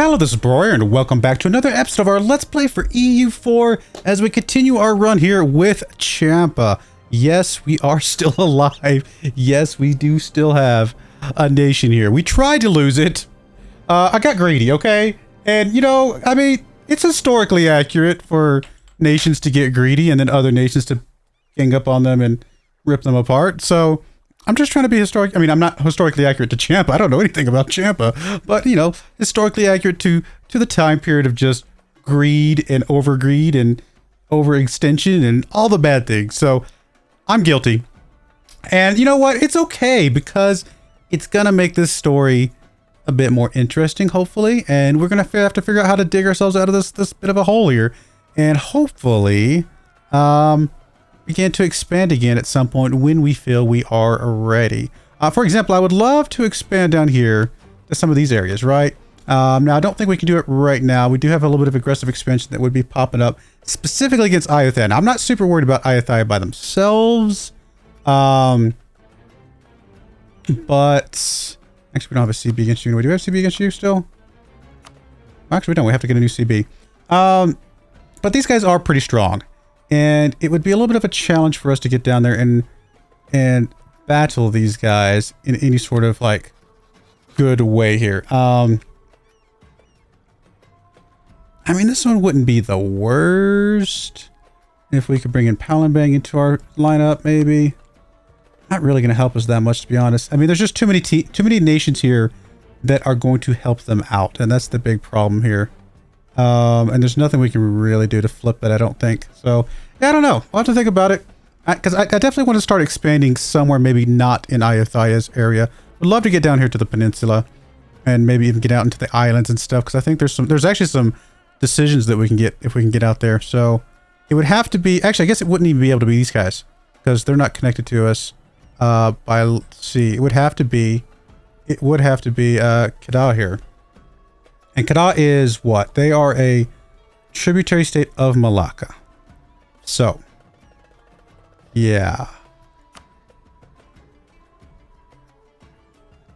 Hello, this is Broyar, and welcome back to another episode of our Let's Play for EU4 as we continue our run here with Champa. Yes, we are still alive. Yes, we do still have a nation here. We tried to lose it. I got greedy, okay? And, you know, I mean, it's historically accurate for nations to get greedy and then other nations to gang up on them and rip them apart. So I'm just trying to be historic. I mean, I'm not historically accurate to Champa. I don't know anything about Champa, but you know, historically accurate to the time period of just greed and overextension and all the bad things. So I'm guilty. And you know what? It's okay because it's going to make this story a bit more interesting, hopefully. And we're going to have to figure out how to dig ourselves out of this bit of a hole here. And hopefully, begin to expand again at some point when we feel we are ready. For example, I would love to expand down here to some of these areas, right? Now, I don't think we can do it right now. We do have a little bit of aggressive expansion that would be popping up specifically against Iothan. I'm not super worried about Iothan by themselves. But actually, we don't have a CB against you. We do have CB against you still? Actually, we don't. We have to get a new CB. But these guys are pretty strong. And it would be a little bit of a challenge for us to get down there and battle these guys in any sort of like good way here. I mean, this one wouldn't be the worst. If we could bring in Palambang into our lineup, maybe. Not really going to help us that much, to be honest. I mean, there's just too many nations here that are going to help them out, and that's the big problem here. And there's nothing we can really do to flip it, I don't think. So, yeah, I don't know. I'll have to think about it. Because I definitely want to start expanding somewhere, maybe not in Iothia's area. Would love to get down here to the peninsula and maybe even get out into the islands and stuff. Because I think there's actually some decisions that we can get if we can get out there. So, it would have to be... Actually, I guess it wouldn't even be able to be these guys. Because they're not connected to us by... Let's see. It would have to be Kedah here. And Kedah is what? They are a tributary state of Malacca. So, yeah.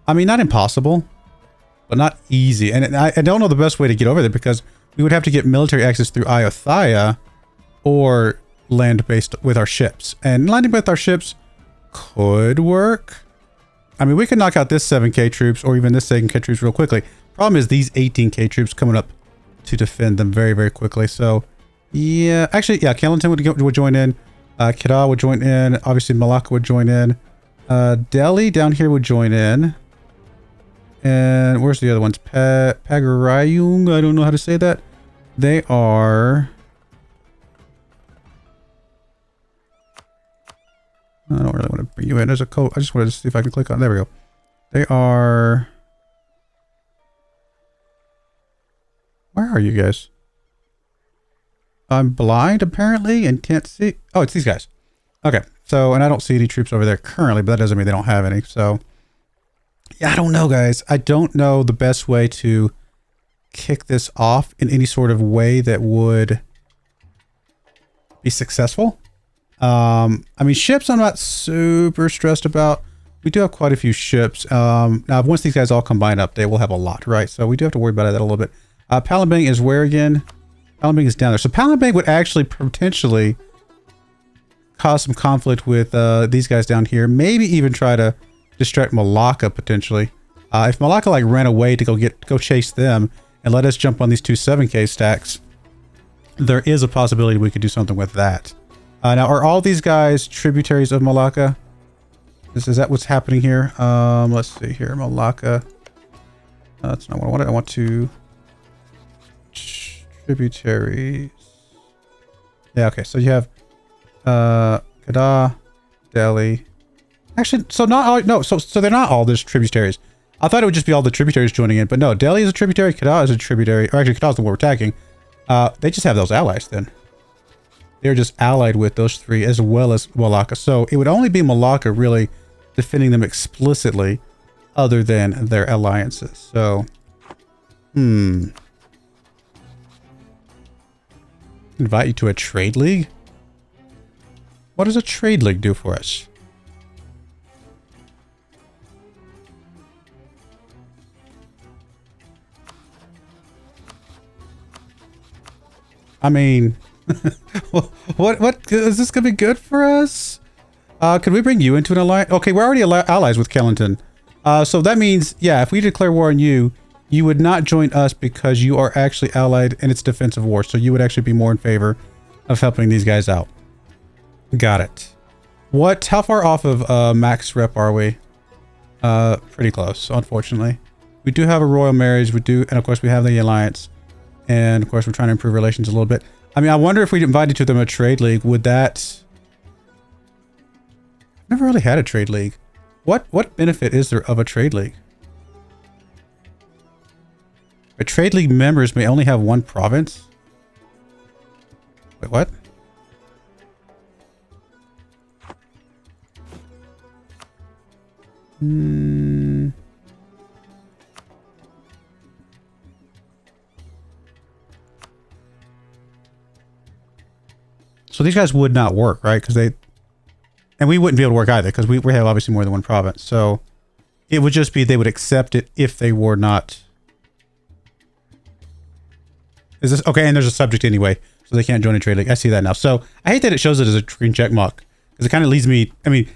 I mean, not impossible, but not easy. And I don't know the best way to get over there because we would have to get military access through Iothiah or land-based with our ships. And landing with our ships could work. I mean, we could knock out this 7k troops or even this 7k troops real quickly. Problem is these 18k troops coming up to defend them very, very quickly. So, yeah. Actually, yeah, Kalimantan would join in. Kedah would join in. Obviously, Malacca would join in. Delhi down here would join in. And where's the other ones? Pagarayung. I don't know how to say that. They are... I don't really want to bring you in. There's a code. I just wanted to see if I can click on... There we go. They are... Where are you guys? I'm blind, apparently, and can't see. Oh, it's these guys. Okay. So, and I don't see any troops over there currently, but that doesn't mean they don't have any. So, yeah, I don't know, guys. I don't know the best way to kick this off in any sort of way that would be successful. I mean, ships I'm not super stressed about. We do have quite a few ships. Now, once these guys all combine up, they will have a lot, right? So we do have to worry about that a little bit. Palambang is where again? Palambang is down there. So Palambang would actually potentially cause some conflict with these guys down here. Maybe even try to distract Malacca potentially. If Malacca like ran away to go chase them and let us jump on these two 7k stacks, there is a possibility we could do something with that. Now, are all these guys tributaries of Malacca? Is that what's happening here? Let's see here. Malacca. That's not what I wanted. I want to... Tributaries. Yeah, okay. So you have Kedah, Delhi. Actually, so not all... No, so they're not all just tributaries. I thought it would just be all the tributaries joining in, but no. Delhi is a tributary. Kedah is a tributary. Or actually, Kedah is the one we're attacking. They just have those allies then. They're just allied with those three as well as Malacca. So it would only be Malacca really defending them explicitly other than their alliances. So, invite you to a trade league? What does a trade league do for us? I mean, what is this gonna be good for us? Could we bring you into an alliance? Okay, we're already allies with Kellenton. So that means, yeah, if we declare war on you, you would not join us because you are actually allied in its defensive war. So you would actually be more in favor of helping these guys out. Got it. How far off of max rep are we? Pretty close, unfortunately. We do have a royal marriage, and of course we have the alliance. And of course we're trying to improve relations a little bit. I mean, I wonder if we invited to them a trade league, would that... Never really had a trade league. What benefit is there of a trade league? A trade league members may only have one province? Wait, what? So these guys would not work, right? Because they... And we wouldn't be able to work either because we have obviously more than one province. So it would just be they would accept it if they were not... Is this... Okay, and there's a subject anyway. So they can't join a trade league. I see that now. So I hate that it shows it as a green check mark. Because it kind of leads me... I mean,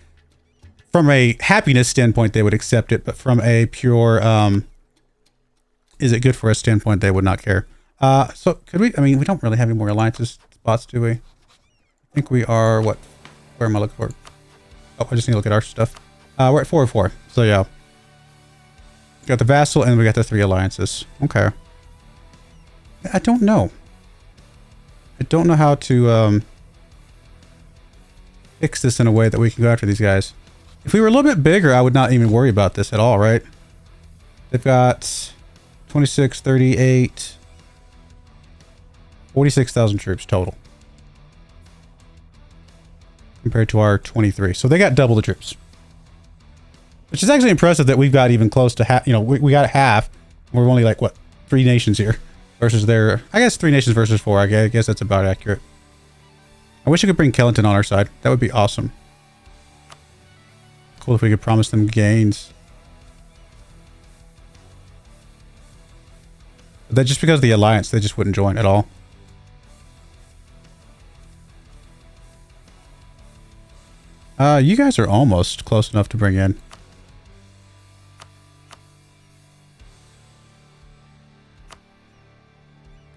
from a happiness standpoint, they would accept it. But from a pure... is it good for us standpoint, they would not care. So could we... I mean, we don't really have any more alliances spots, do we? I think we are... What? Where am I looking for? Oh, I just need to look at our stuff. We're at 404. So yeah. We got the vassal and we got the 3 alliances. Okay. I don't know. I don't know how to fix this in a way that we can go after these guys. If we were a little bit bigger, I would not even worry about this at all, right? They've got 26, 38, 46,000 troops total. Compared to our 23. So they got double the troops. Which is actually impressive that we've got even close to half. You know, we got half. We're only like, what, 3 nations here. Versus their... I guess 3 nations versus 4. I guess that's about accurate. I wish I could bring Kellenton on our side. That would be awesome. Cool if we could promise them gains. But that just because of the alliance, they just wouldn't join at all. You guys are almost close enough to bring in.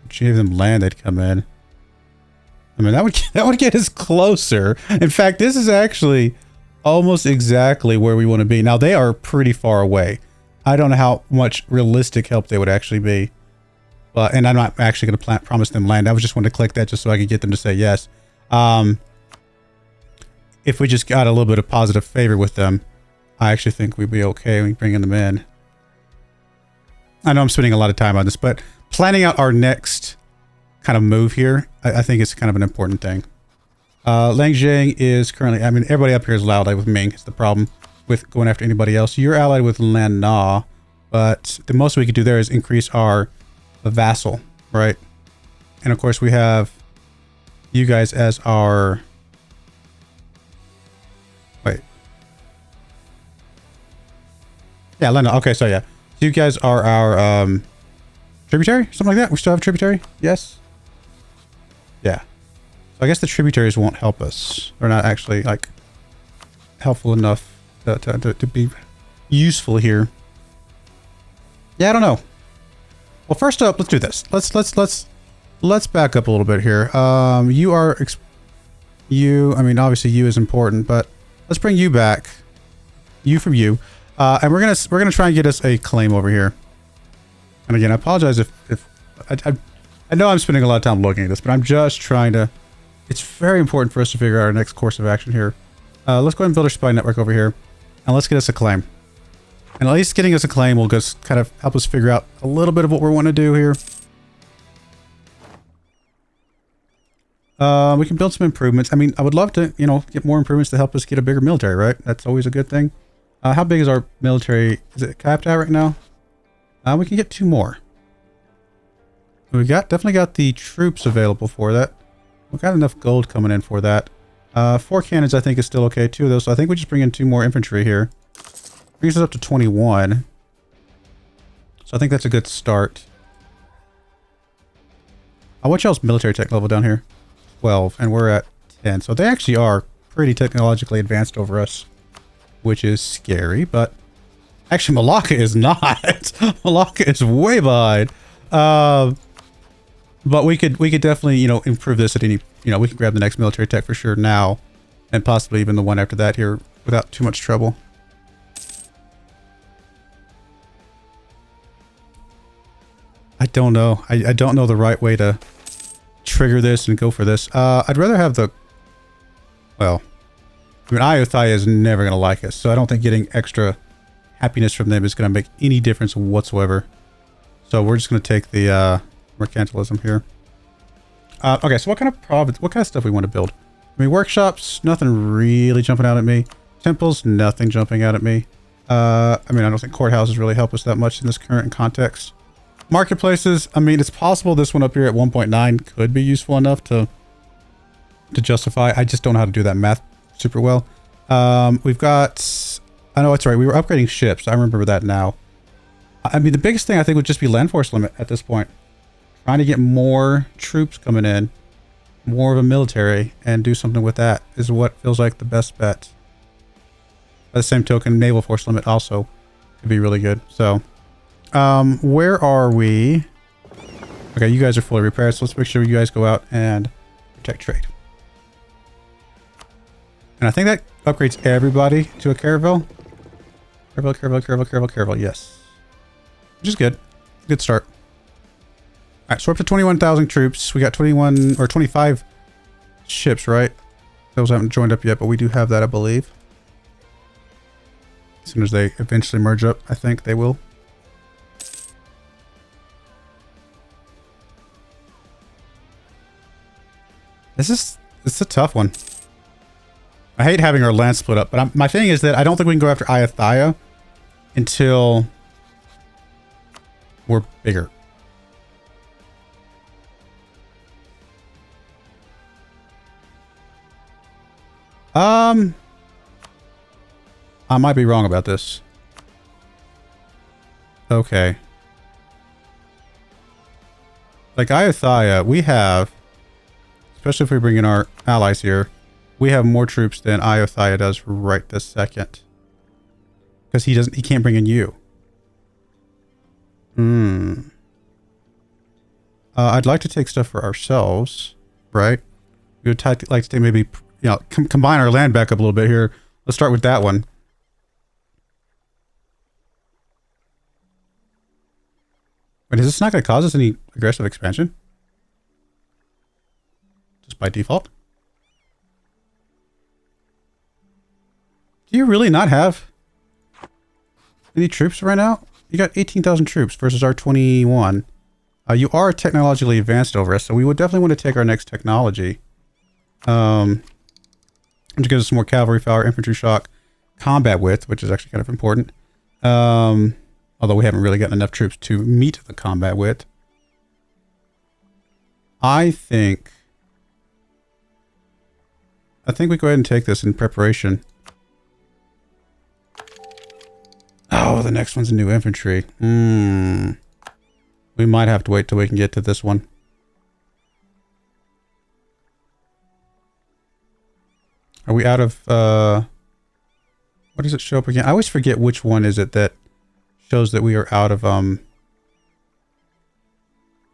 Gave them land, they'd come in. I mean, that would get us closer. In fact, this is actually almost exactly where we want to be. Now, they are pretty far away. I don't know how much realistic help they would actually be. And I'm not actually going to promise them land. I was just wanting to click that just so I could get them to say yes. If we just got a little bit of positive favor with them, I actually think we'd be okay when bringing them in. I know I'm spending a lot of time on this, but planning out our next kind of move here, I think is kind of an important thing. Langjiang is currently, I mean, everybody up here is allied with Ming. It's the problem with going after anybody else. You're allied with Lan Na, but the most we could do there is increase our vassal, right? And of course we have you guys as our... Wait. Yeah, Lan Na. Okay, so yeah. You guys are our tributary? Something like that? We still have tributary? Yes? Yeah. So I guess the tributaries won't help us. They're not actually, like, helpful enough to be useful here. Yeah, I don't know. Well, first up, let's do this. Let's back up a little bit here. You are... I mean, obviously you is important, but let's bring you back. You from you. And we're gonna try and get us a claim over here. And again, I apologize if I know I'm spending a lot of time looking at this, but I'm just trying to... It's very important for us to figure out our next course of action here. Let's go ahead and build our spy network over here, and let's get us a claim. And at least getting us a claim will just kind of help us figure out a little bit of what we want to do here. We can build some improvements. I mean, I would love to, you know, get more improvements to help us get a bigger military, right? That's always a good thing. How big is our military? Is it capped out right now? We can get 2 more. We definitely got the troops available for that. We've got enough gold coming in for that. 4 cannons I think is still okay too though. So I think we just bring in 2 more infantry here. Brings us up to 21. So I think that's a good start. What's y'all's military tech level down here? 12, and we're at 10. So they actually are pretty technologically advanced over us, which is scary, but actually Malacca is not. Malacca is way behind. But we could definitely, you know, improve this at any, you know, we can grab the next military tech for sure now, and possibly even the one after that here without too much trouble. I don't know. I don't know the right way to trigger this and go for this. I'd rather have the, well, I mean, Iothia is never going to like us, so I don't think getting extra happiness from them is going to make any difference whatsoever. So we're just going to take the mercantilism here. Okay, so what kind of stuff we want to build? I mean, workshops, nothing really jumping out at me. Temples, nothing jumping out at me. I mean, I don't think courthouses really help us that much in this current context. Marketplaces, I mean, it's possible this one up here at 1.9 could be useful enough to justify. I just don't know how to do that math super well. We've got, I know it's right, we were upgrading ships. I remember that now. I mean, the biggest thing I think would just be land force limit at this point. Trying to get more troops coming in, more of a military, and do something with that is what feels like the best bet. By the same token, naval force limit also could be really good. So, where are we? Okay, you guys are fully repaired, so let's make sure you guys go out and protect trade. And I think that upgrades everybody to a caravel. Caravel, yes. Which is good. Good start. Alright, so we're up to 21,000 troops. We got 21 or 25 ships, right? Those haven't joined up yet, but we do have that, I believe. As soon as they eventually merge up, I think they will. It's a tough one. I hate having our land split up, but my thing is that I don't think we can go after Iothia until we're bigger. I might be wrong about this. Okay. Like Iothia, we have, especially if we bring in our allies here, we have more troops than Iothia does right this second. Because he can't bring in you. I'd like to take stuff for ourselves, right? We would like to take maybe, you know, combine our land back up a little bit here. Let's start with that one. Wait, is this not going to cause us any aggressive expansion? Just by default? Do you really not have any troops right now? You got 18,000 troops versus our 21. You are technologically advanced over us, so we would definitely want to take our next technology. Which gives us more cavalry power, infantry shock, combat width, which is actually kind of important. Although we haven't really gotten enough troops to meet the combat width. I think we go ahead and take this in preparation. Oh, the next one's a new infantry. We might have to wait till we can get to this one. Are we out of, what does it show up again? I always forget which one is it that shows that we are out of,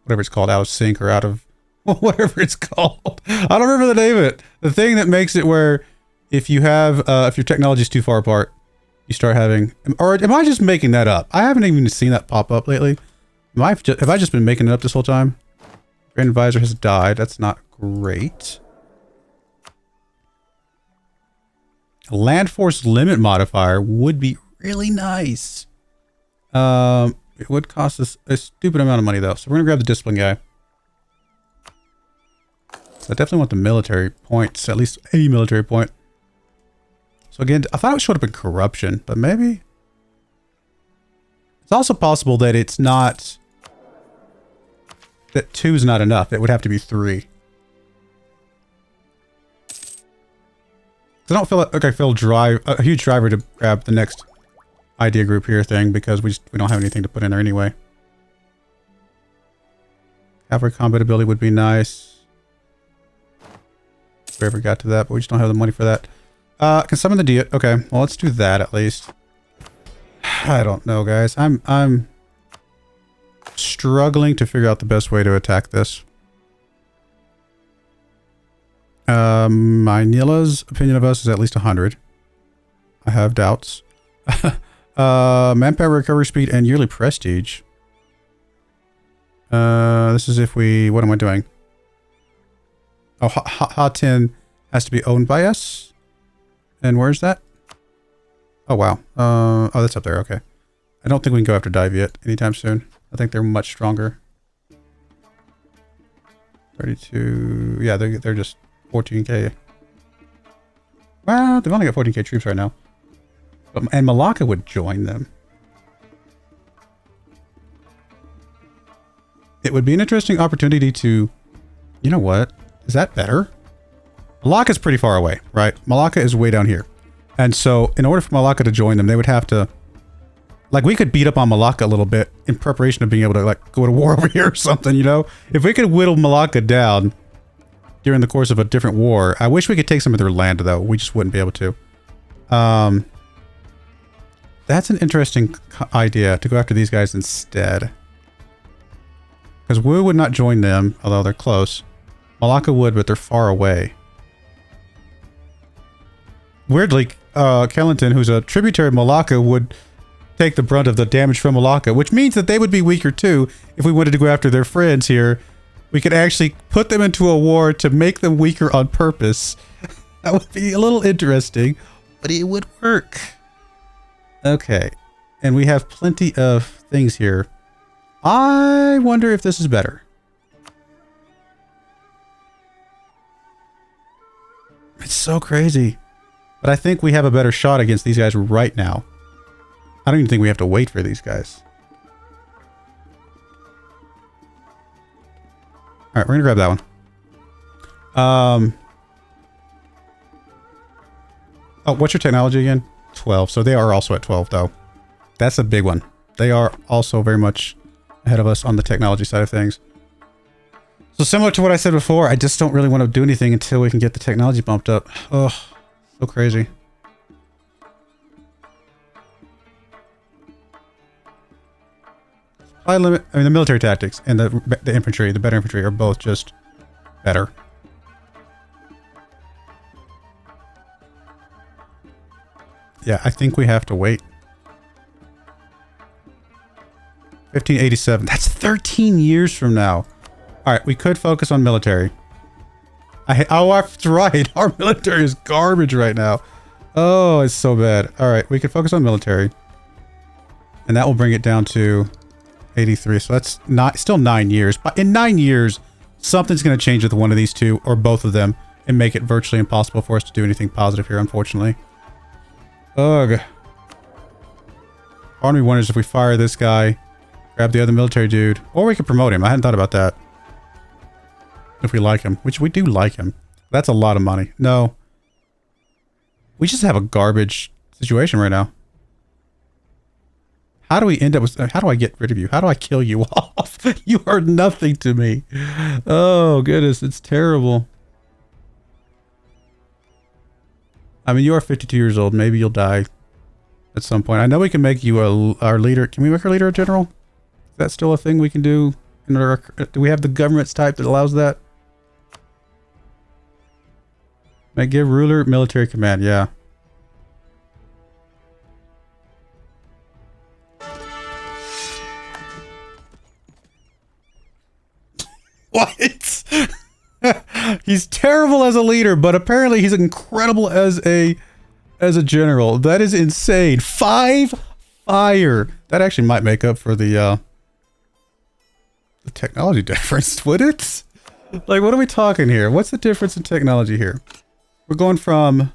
whatever it's called, out of sync or out of, whatever it's called. I don't remember the name of it. The thing that makes it where if you have, if your technology is too far apart, you start having, or am I just making that up? I haven't even seen that pop up lately. Have I just been making it up this whole time? Grand Advisor has died. That's not great. A land force limit modifier would be really nice. It would cost us a stupid amount of money though. So we're gonna grab the discipline guy. So I definitely want the military points, at least a military point. So again, I thought it showed up in corruption, but maybe it's also possible that it's not, that 2 is not enough. It would have to be 3. I don't feel like I feel a huge driver to grab the next idea group here thing because we don't have anything to put in there anyway. Cavalry combat ability would be nice. If we ever got to that, but we just don't have the money for that. Can summon the Diet. Okay, well, let's do that at least. I don't know, guys. I'm struggling to figure out the best way to attack this. Mynila's opinion of us is at least 100. I have doubts. Manpower recovery speed and yearly prestige. This is if we... What am I doing? Oh, Ha10 has to be owned by us. And where's that? Oh, wow. Oh, that's up there. Okay. I don't think we can go after Dive yet anytime soon. I think they're much stronger. 32... Yeah, they're just 14k. Well, they've only got 14k troops right now. And Malacca would join them. It would be an interesting opportunity to... You know what? Is that better? Malacca's pretty far away, right? Malacca is way down here. And so, in order for Malacca to join them, they would have to... Like, we could beat up on Malacca a little bit in preparation of being able to, like, go to war over here or something, you know? If we could whittle Malacca down during the course of a different war... I wish we could take some of their land, though. We just wouldn't be able to. That's an interesting idea, to go after these guys instead. Because Wu would not join them, although they're close. Malacca would, but they're far away. Weirdly, Kellington, who's a tributary of Malacca, would take the brunt of the damage from Malacca, which means that they would be weaker too. If we wanted to go after their friends here, we could actually put them into a war to make them weaker on purpose. That would be a little interesting, but it would work. Okay, and we have plenty of things here. I wonder if this is better. It's so crazy. But I think we have a better shot against these guys right now. I don't even think we have to wait for these guys. Alright, we're gonna grab that one. Oh, what's your technology again? 12. So they are also at 12, though. That's a big one. They are also very much ahead of us on the technology side of things. So similar to what I said before, I just don't really want to do anything until we can get the technology bumped up. Oh, so crazy. Supply limit, I mean, the military tactics and the infantry, the better infantry are both just better. Yeah, I think we have to wait. 1587. That's 13 years from now. Alright, we could focus on military. Oh, that's right. Our military is garbage right now. Oh, it's so bad. Alright, we could focus on military. And that will bring it down to 83. So that's still 9 years. But in 9 years, something's going to change with one of these two, or both of them, and make it virtually impossible for us to do anything positive here, unfortunately. Ugh. Part of me wonders if we fire this guy, grab the other military dude, or we could promote him. I hadn't thought about that. If we like him, which we do like him. That's a lot of money. No. We just have a garbage situation right now. How do we end up with... How do I get rid of you? How do I kill you off? You are nothing to me. Oh, goodness. It's terrible. I mean, you are 52 years old. Maybe you'll die at some point. I know we can make you our leader. Can we make our leader a general? Is that still a thing we can do? Do we have the government's type that allows that? May give ruler military command. Yeah. What? He's terrible as a leader, but apparently he's incredible as a general. That is insane. 5 fire. That actually might make up for the technology difference, would it? Like, what are we talking here? What's the difference in technology here? We're going from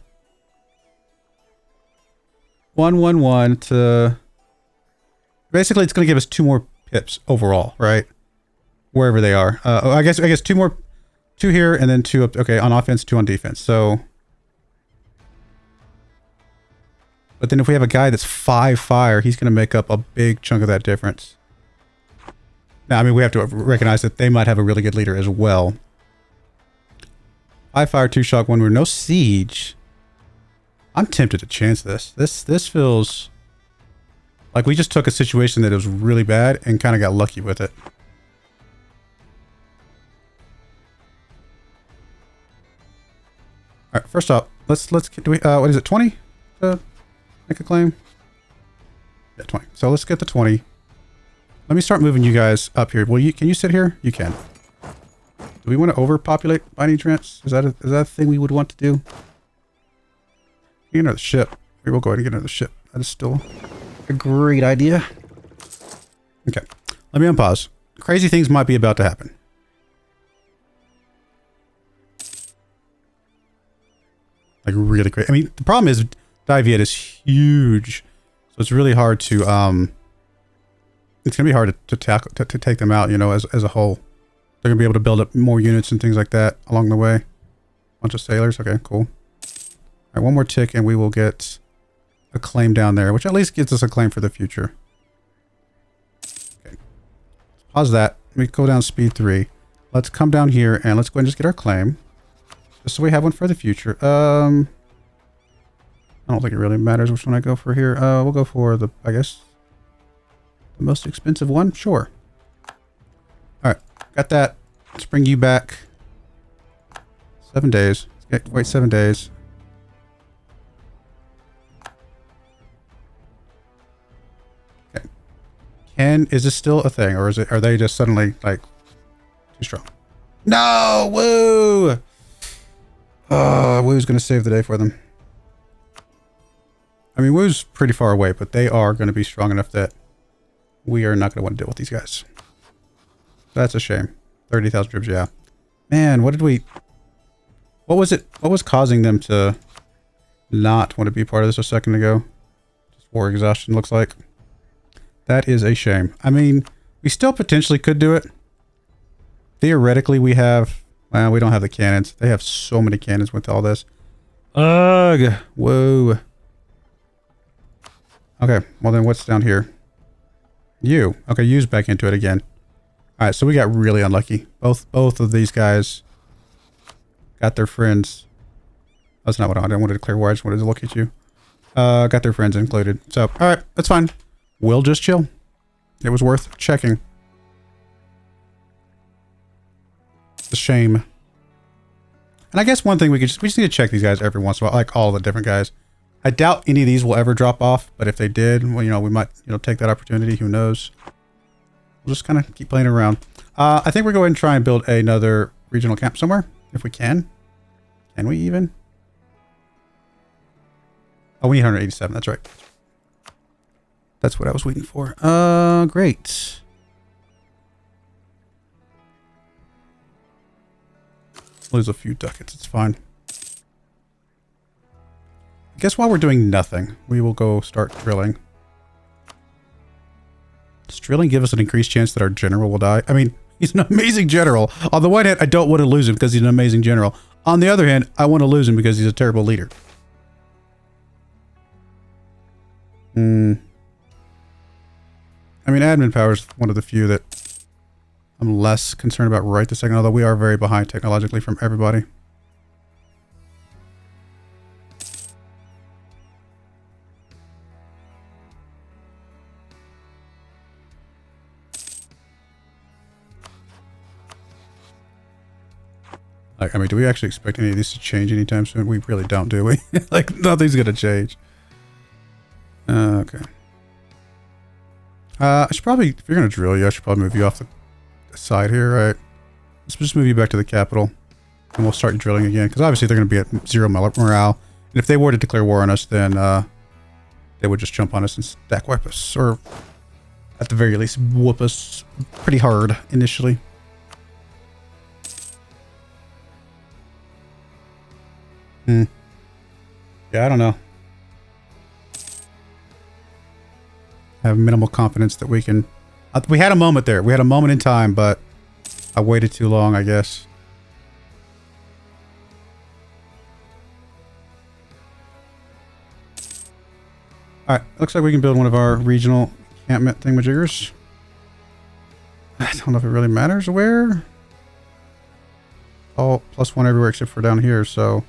111 to... Basically, it's going to give us 2 more pips overall, right? Wherever they are. I guess 2 more... 2 here and then 2 up... Okay, on offense, 2 on defense. So... But then if we have a guy that's 5 fire, he's going to make up a big chunk of that difference. Now, I mean, we have to recognize that they might have a really good leader as well. 5 fire, 2 shock, 1 wound, no siege. I'm tempted to chance this. This feels like we just took a situation that was really bad and kind of got lucky with it. All right, first up, let's do we what is it, 20 to make a claim? Yeah, 20. So let's get the 20. Let me start moving you guys up here. Can you sit here? You can. Do we want to overpopulate by any chance? Is that a thing we would want to do? Get another ship. We will go ahead and get another ship. That is still a great idea. Okay. Let me unpause. Crazy things might be about to happen. Like really crazy. I mean, the problem is Diviet is huge. So it's really hard to it's gonna be hard to tackle to take them out, you know, as a whole. They're gonna be able to build up more units and things like that along the way. Bunch of sailors. Okay, cool. All right, one more tick and we will get a claim down there, which at least gives us a claim for the future. Okay. Pause that. We go down speed 3. Let's come down here and let's go ahead and just get our claim. Just so we have one for the future. I don't think it really matters which one I go for here. We'll go for the, I guess, the most expensive one. Sure. All right, got that. Let's bring you back. 7 days. Wait 7 days. Okay. Is this still a thing, or are they just suddenly like too strong? No, woo! Woo's gonna save the day for them. I mean, Woo's pretty far away, but they are going to be strong enough that we are not going to want to deal with these guys. That's a shame. 30,000 troops, yeah. Man, what was it? What was causing them to not want to be part of this a second ago? Just war exhaustion, looks like. That is a shame. I mean, we still potentially could do it. Theoretically, we have... Well, we don't have the cannons. They have so many cannons with all this. Ugh. Whoa. Okay, well then what's down here? You. Okay, use back into it again. Alright, so we got really unlucky. Both of these guys got their friends. That's not what I wanted. I wanted to clear war. I just wanted to look at you. Got their friends included. So, alright, that's fine. We'll just chill. It was worth checking. It's a shame. And I guess one thing we just need to check these guys every once in a while, like all the different guys. I doubt any of these will ever drop off, but if they did, well, you know, we might, you know, take that opportunity. Who knows? We'll just kind of keep playing around. I think we're going to try and build another regional camp somewhere, if we can. Can we even? Oh, we need 187. That's right. That's what I was waiting for. Great. Lose a few ducats. It's fine. I guess while we're doing nothing, we will go start drilling. Does drilling give us an increased chance that our general will die? I mean, he's an amazing general. On the one hand, I don't want to lose him because he's an amazing general. On the other hand, I want to lose him because he's a terrible leader. I mean, admin power is one of the few that I'm less concerned about right this second, although we are very behind technologically from everybody. Like, I mean, do we actually expect any of these to change anytime soon? We really don't, do we? Like, nothing's gonna change. Okay. I should probably, if you're gonna drill you, I should probably move you off the side here, right? Let's just move you back to the capital. And we'll start drilling again, because obviously they're gonna be at 0 morale. And if they were to declare war on us, then they would just jump on us and stack wipe us. Or, at the very least, whoop us pretty hard initially. Yeah, I don't know. I have minimal confidence that we can... we had a moment there. We had a moment in time, but I waited too long, I guess. Alright, looks like we can build one of our regional encampment thingamajiggers. I don't know if it really matters where. Oh, +1 everywhere except for down here, so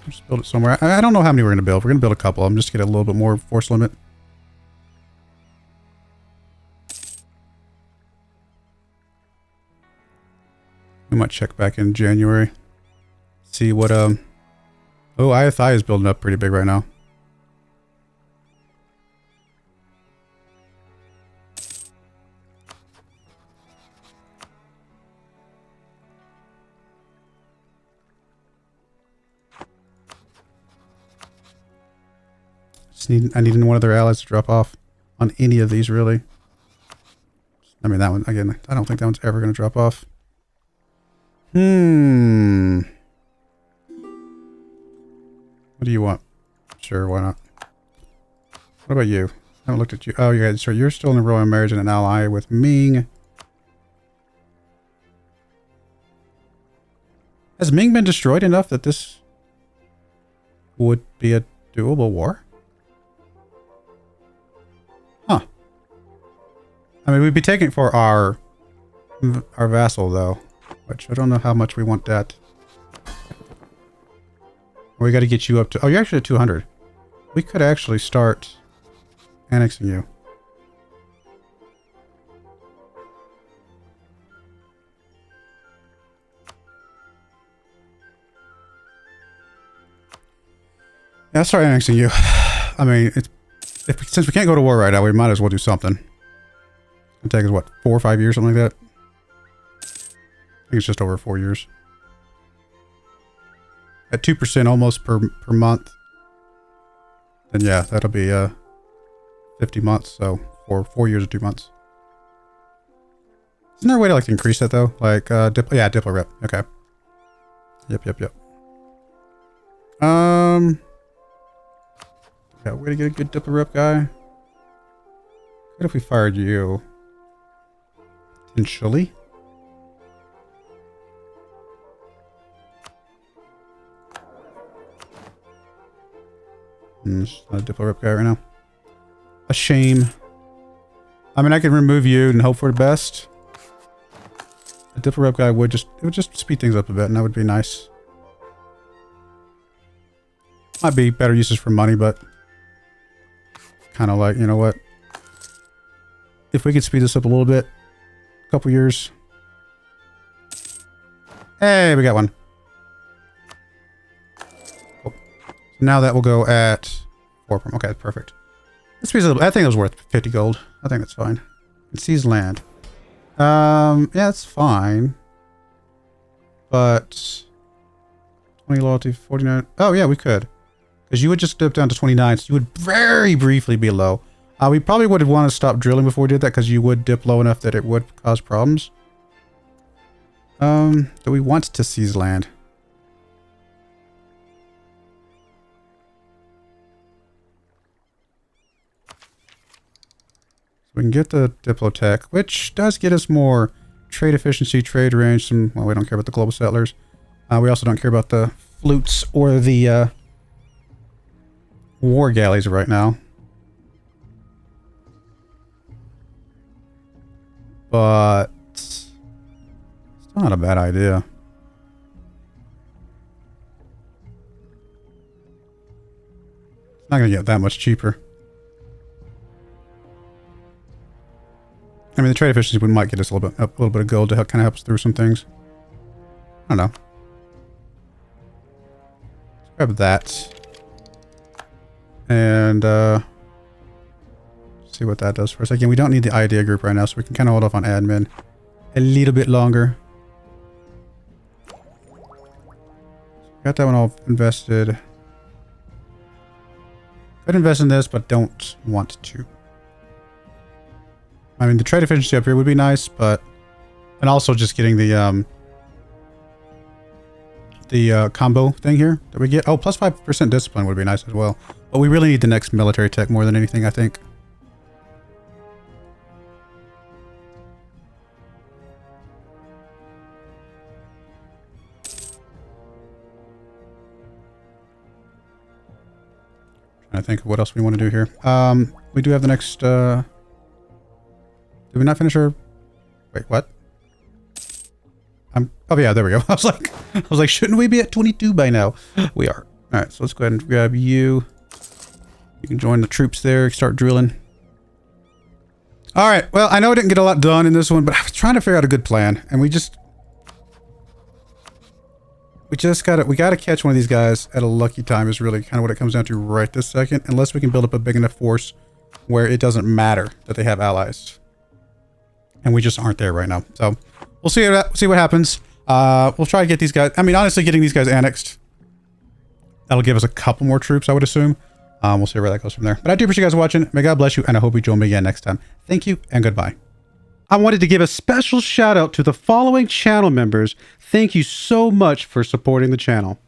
just build it somewhere. I don't know how many we're going to build. We're going to build a couple. I'm just going to get a little bit more force limit. We might check back in January. See what, oh, IFI is building up pretty big right now. I need one of their allies to drop off on any of these, really. I mean, that one, again, I don't think that one's ever going to drop off. What do you want? Sure, why not? What about you? I haven't looked at you. Oh, yeah, so you're still in a royal marriage and an ally with Ming. Has Ming been destroyed enough that this would be a doable war? Huh. I mean, we'd be taking it for our vassal, though. Which I don't know how much we want that. We got to get you up to... Oh, you're actually at 200. We could actually start annexing you. Yeah, let's start annexing you. I mean, since we can't go to war right now, we might as well do something. It'll take us, what, 4 or 5 years, something like that? I think it's just over 4 years. At 2% almost per month. Then yeah, that'll be 50 months. So for 4 years or 2 months. Isn't there a way to like increase that though? Like yeah, Diplo rep. Okay. Yep. Yeah, way to get a good Diplo rep guy. What if we fired you? Potentially. Just not a Diplo rep guy right now. A shame. I mean, I could remove you and hope for the best. A Diplo rep guy would just speed things up a bit, and that would be nice. Might be better uses for money, but kind of like, you know what? If we could speed this up a little bit, a couple years. Hey, we got one. Now that will go at 4. Okay, perfect. This piece of, I think it was worth 50 gold. I think that's fine. It sees land. Yeah, that's fine. But 20 loyalty, 49. Oh yeah, we could. Because you would just dip down to 29, so you would very briefly be low. We probably would want to stop drilling before we did that, because you would dip low enough that it would cause problems. Do we want to seize land? We can get the Diplotech, which does get us more trade efficiency, trade range, some... Well, we don't care about the global settlers. We also don't care about the flutes or the war galleys right now. But... Still not a bad idea. It's not going to get that much cheaper. I mean, the trade efficiency might get us a little bit of gold to help, kind of help us through some things. I don't know. Let's grab that. And see what that does for us. Again, we don't need the idea group right now, so we can kind of hold off on admin a little bit longer. Got that one all invested. Could invest in this, but don't want to. I mean, the trade efficiency up here would be nice, but... And also just getting the combo thing here that we get. Oh, plus 5% discipline would be nice as well. But we really need the next military tech more than anything, I think. Trying to think of what else we want to do here. We do have the next... Did we not finish our... Wait, what? Oh yeah, there we go. I was like, shouldn't we be at 22 by now? We are. All right, so let's go ahead and grab you. You can join the troops there, start drilling. All right, well, I know I didn't get a lot done in this one, but I was trying to figure out a good plan, and we gotta catch one of these guys at a lucky time is really kind of what it comes down to right this second, unless we can build up a big enough force where it doesn't matter that they have allies. And we just aren't there right now. So we'll see what happens. We'll try to get these guys. I mean, honestly, getting these guys annexed, that'll give us a couple more troops, I would assume. We'll see where that goes from there. But I do appreciate you guys watching. May God bless you, and I hope you join me again next time. Thank you, and goodbye. I wanted to give a special shout out to the following channel members. Thank you so much for supporting the channel.